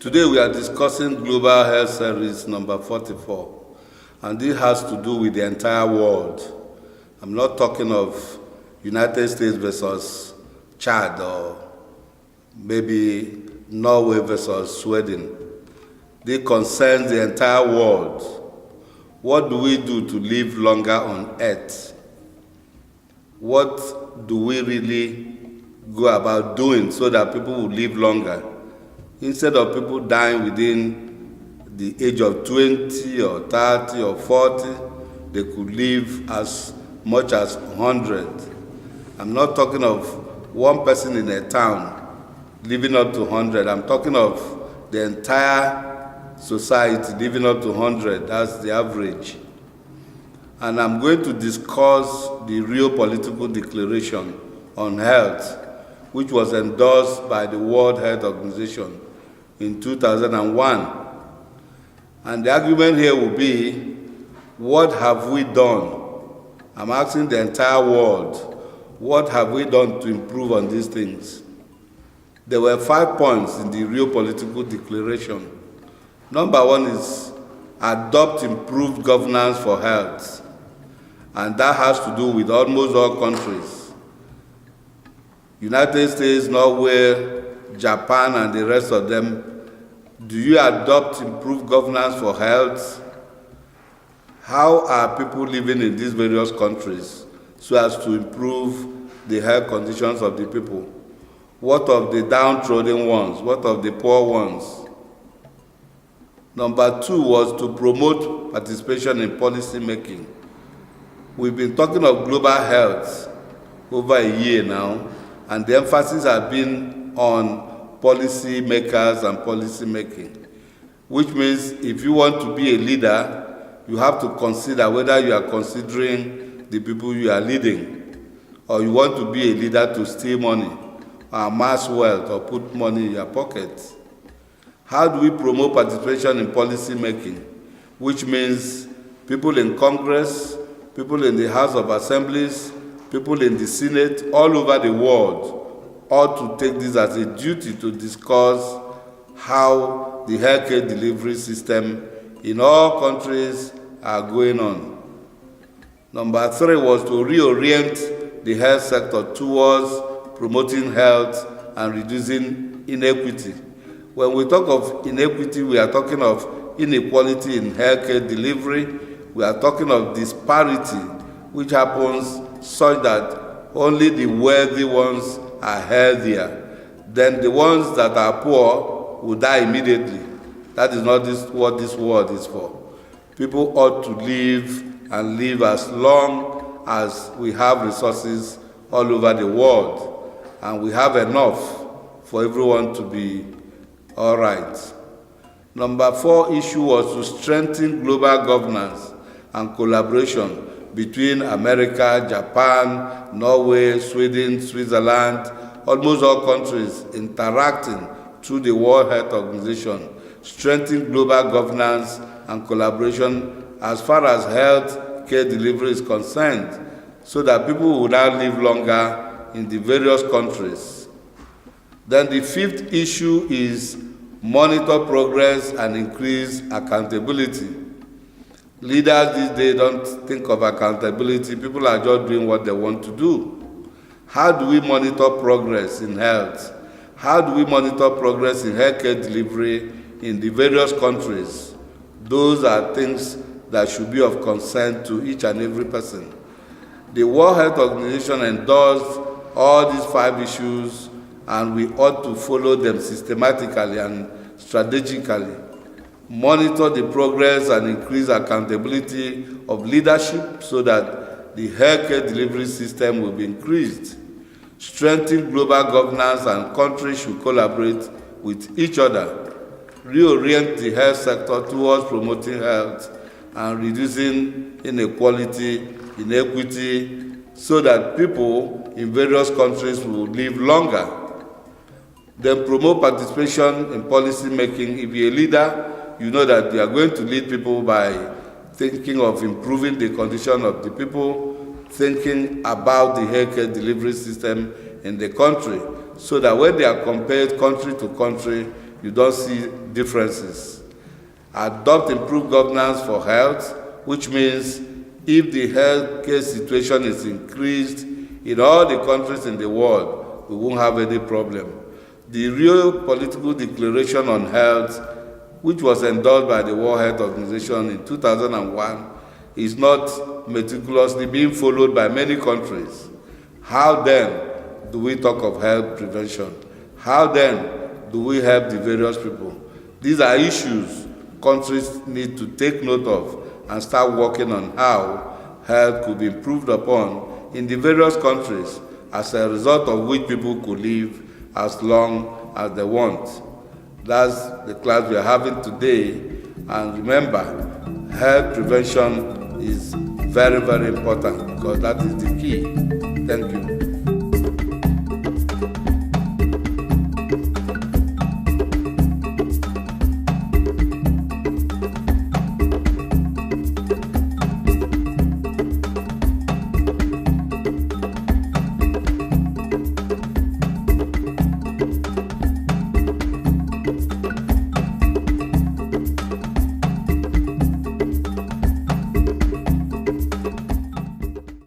Today we are discussing Global Health Service number 44, and this has to do with the entire world. I'm not talking of United States versus Chad or maybe Norway versus Sweden. They concern the entire world. What do we do to live longer on Earth? What do we really go about doing so that people will live longer? Instead of people dying within the age of 20 or 30 or 40, they could live as much as 100. I'm not talking of one person in a town living up to 100. I'm talking of the entire society living up to 100. That's the average. And I'm going to discuss the Rio Political Declaration on Health, which was endorsed by the World Health Organization in 2001. And the argument here will be, what have we done? I'm asking the entire world, what have we done to improve on these things? There were 5 points in the Rio Political Declaration. Number 1 is adopt improved governance for health. And that has to do with almost all countries. United States, Norway, Japan, and the rest of them. Do you adopt improved governance for health? How are people living in these various countries so as to improve the health conditions of the people? What of the downtrodden ones? What of the poor ones? Number 2 was to promote participation in policy making. We've been talking of global health over a year now, and the emphasis has been on policy makers and policy making, which means if you want to be a leader, you have to consider whether you are considering the people you are leading, or you want to be a leader to steal money, or amass wealth, or put money in your pocket. How do we promote participation in policy making? Which means people in Congress, people in the House of Assemblies, people in the Senate, all over the world, ought to take this as a duty to discuss how the healthcare delivery system in all countries are going on. Number 3 was to reorient the health sector towards promoting health and reducing inequity. When we talk of inequity, we are talking of inequality in healthcare delivery. We are talking of disparity, which happens such that only the wealthy ones are healthier. Then the ones that are poor will die immediately. That is not what this world is for. People ought to live and live as long as we have resources all over the world, and we have enough for everyone to be all right. Number 4 issue was to strengthen global governance and collaboration between America, Japan, Norway, Sweden, Switzerland, almost all countries interacting through the World Health Organization, strengthen global governance and collaboration as far as health care delivery is concerned, so that people will now live longer in the various countries. Then the 5th issue is monitor progress and increase accountability. Leaders these days don't think of accountability. People are just doing what they want to do. How do we monitor progress in health? How do we monitor progress in healthcare delivery in the various countries? Those are things that should be of concern to each and every person. The World Health Organization endorsed all these 5 issues, and we ought to follow them systematically and strategically. Monitor the progress and increase accountability of leadership so that the healthcare delivery system will be increased. Strengthen global governance, and countries should collaborate with each other. Reorient the health sector towards promoting health and reducing inequality, inequity, so that people in various countries will live longer. Then promote participation in policy making. If you're a leader, you know that you are going to lead people by thinking of improving the condition of the people, thinking about the healthcare delivery system in the country, so that when they are compared country to country, you don't see differences. Adopt improved governance for health, which means if the healthcare situation is increased in all the countries in the world, we won't have any problem. The Rio Political Declaration on Health, which was endorsed by the World Health Organization in 2001, is not meticulously being followed by many countries. How then do we talk of health prevention? How then do we help the various people? These are issues countries need to take note of and start working on how health could be improved upon in the various countries, as a result of which people could live as long as they want. That's the class we are having today. And remember, health prevention is very, very important, because that is the key. Thank you.